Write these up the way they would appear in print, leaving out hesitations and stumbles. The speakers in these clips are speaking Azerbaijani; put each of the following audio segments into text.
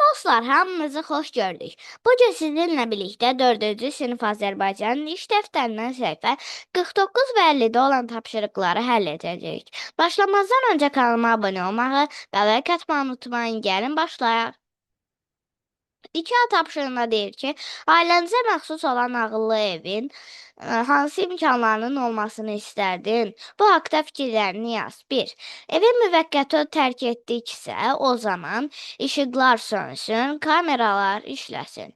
Dostlar, hamınızı xoş gördük. Bugün sizinlə birlikdə 4-cü sinif Azərbaycanın iş dəftərindən səhifə 49 və 50-də olan tapşırıqları həll edəcəyik. Başlamazdan öncə kanalıma abunə olmağı və like atmağı unutmayın. Gəlin başlayaq. 2A tapşırığında deyir ki, ailənizə məxsus olan ağıllı evin hansı imkanlarının olmasını istərdin? Bu haqda fikirlərini yaz. 1. Evi müvəqqəti tərk etdiksə, o zaman işıqlar sönsün, kameralar işləsin.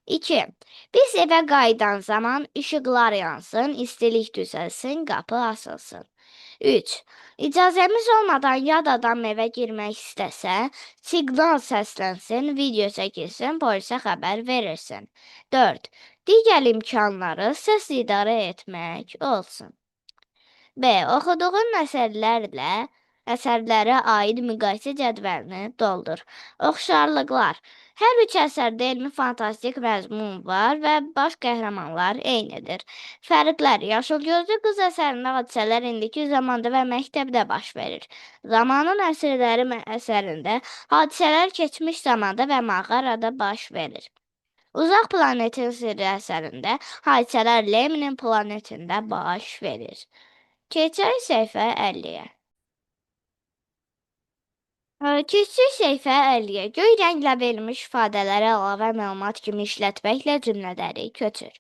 2. Biz evə qayıdan zaman işıqlar yansın, istilik düzəlsin, qapı açılsın. 3. İcazəmiz olmadan yad adam evə girmək istəsə, siqnal səslənsin, video çəkilsin, polisə xəbər verirsin. 4. Digər imkanları səs idarə etmək olsun. B. Oxuduğun əsərlərə aid müqayisə cədvəlini doldur. Oxşarlıqlar. Hər üç əsərdə elmi fantastik məzmun var və baş qəhrəmanlar eynidir. Fərqlər. Yaşılgözlü qız əsərində hadisələr indiki zamanda və məktəbdə baş verir. Zamanın əsrləri əsərində hadisələr keçmiş zamanda və mağarada baş verir. Uzaq planetin sirri əsərində hadisələr Lemnin planetində baş verir. Keçək səhifə 50-yə. Keçək səhifə 50-yə. Göy rənglə verilmiş ifadələri əlavə məlumat kimi işlətməklə cümlələri köçür.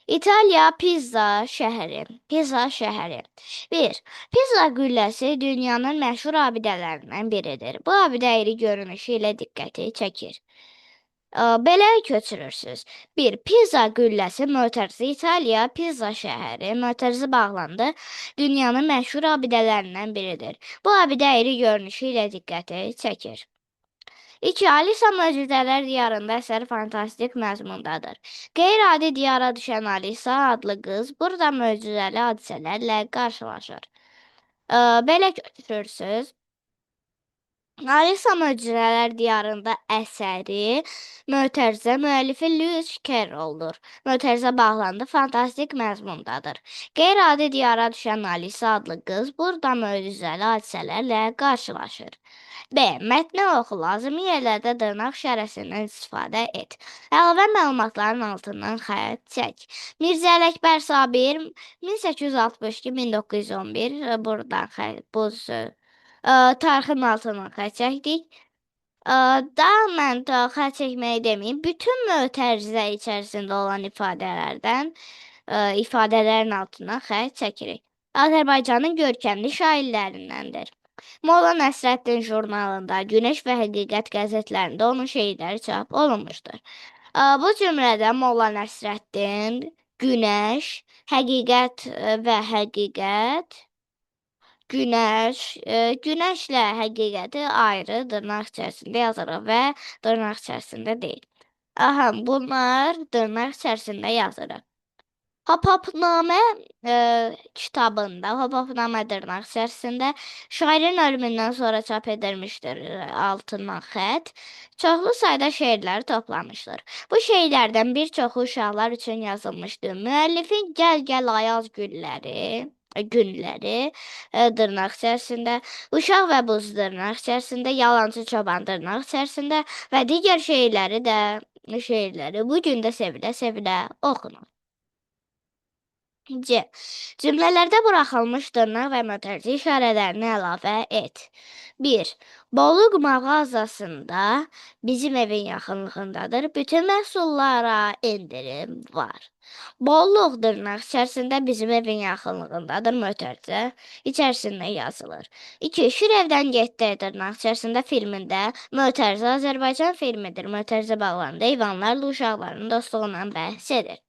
İtaliya Pizza şəhəri. Pizza şəhəri. 1. Pizza qülləsi dünyanın məşhur abidələrindən biridir. Bu abidə iri görünüşü ilə diqqəti çəkir. Belə köçürürsünüz. 1. Pizza qülləsi mötərizə İtaliya Pizza şəhəri mötərizə bağlandı. Dünyanın məşhur abidələrindən biridir. Bu abidə iri görünüşü ilə diqqəti çəkir. 2. Alisa Möcüzələr Diyarında əsər fantastik məzmundadır. Qeyri-adi diyara düşən Alisa adlı qız burada möcüzəli hadisələrlə qarşılaşır. Belə köçürürsünüz. Alisa Möcüzələr Diyarında əsəri mötərizə müəllifi Lewis Carroll'dur. Mötərizə bağlandı, fantastik məzmundadır. Qeyri-adi diyara düşən Alisa adlı qız burada möcüzəli hadisələrlə qarşılaşır. B. Mətni oxu, lazımi yerlərdə dırnaq işarəsindən istifadə et. Əlavə məlumatların altından xətt çək. Mirzə Ələkbər Sabir 1862-1911 buradan bu tarixin altından xətt çəkdik. Daha mən xətt çəkməyi deməyim. Bütün mötərizə içərisində olan ifadələrin altından xətt çəkirik. Azərbaycanın görkəmli şairlərindəndir. Molla Nəsrəddin jurnalında, Günəş və Həqiqət qəzetlərində onun şeirləri çap olunmuşdur. Bu cümlədə Molla Nəsrəddin, Günəş, Həqiqət və Həqiqət, Günəşlə həqiqəti ayrı dırnaq içərisində yazırıq və dırnaq içərisində deyil. Bunlar dırnaq içərisində yazırıq. Hop-Hopnamə kitabında, Hop-Hopnamə dırnaq içərisində şairin ölümündən sonra çap edilmişdir altından xətt. Çoxlu sayda şeirləri toplamışdır. Bu şeirlərdən bir çoxu uşaqlar üçün yazılmışdır. Müəllifin Gəl Ayaz günləri dırnaq içərisində, Uşaq və Buz dırnaq içərisində, Yalançı Çoban dırnaq içərisində və digər şeirləri bu gün də sevilə oxunur. C. Cümlələrdə buraxılmış dırnaq və mötərizə işarələrini əlavə et. 1. Bolluq mağazasında bizim evin yaxınlığındadır. Bütün məhsullara endirim var. Bolluq dırnaq içərisində bizim evin yaxınlığındadır. Mötərizə içərisində yazılır. 2. Şirevdən getdi dırnaq içərisində filmində mötərizə Azərbaycan filmidir. Mötərizə bağlandı. Heyvanlarla uşaqların dostluğundan bəhs edir.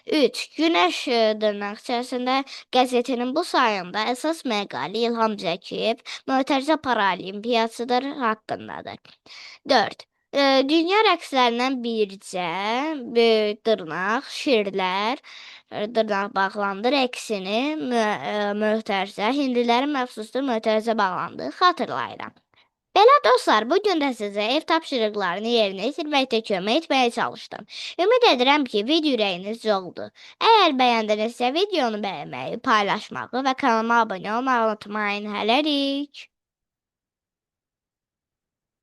3. Günəş dırnaq içərisində qəzetinin bu sayında əsas məqalə İlham Zəkiyev mötərizə paralimpiyasıdır haqqındadır. 4. Dünya rəqslərindən bircə dırnaq, şirlər, dırnaq bağlandı, rəqsini mötərizə, hindilərin məxsusdur mötərizə bağlandı, xatırlayıram. Belə dostlar, bugün də sizə ev tapşırıqlarını yerinə yetirməkdə kömək etməyə çalışdım. Ümid edirəm ki, video ürəyiniz oldu. Əgər bəyəndinizsə videonu bəyənməyi, paylaşmağı və kanalıma abunə olmağı unutmayın. Hələlik.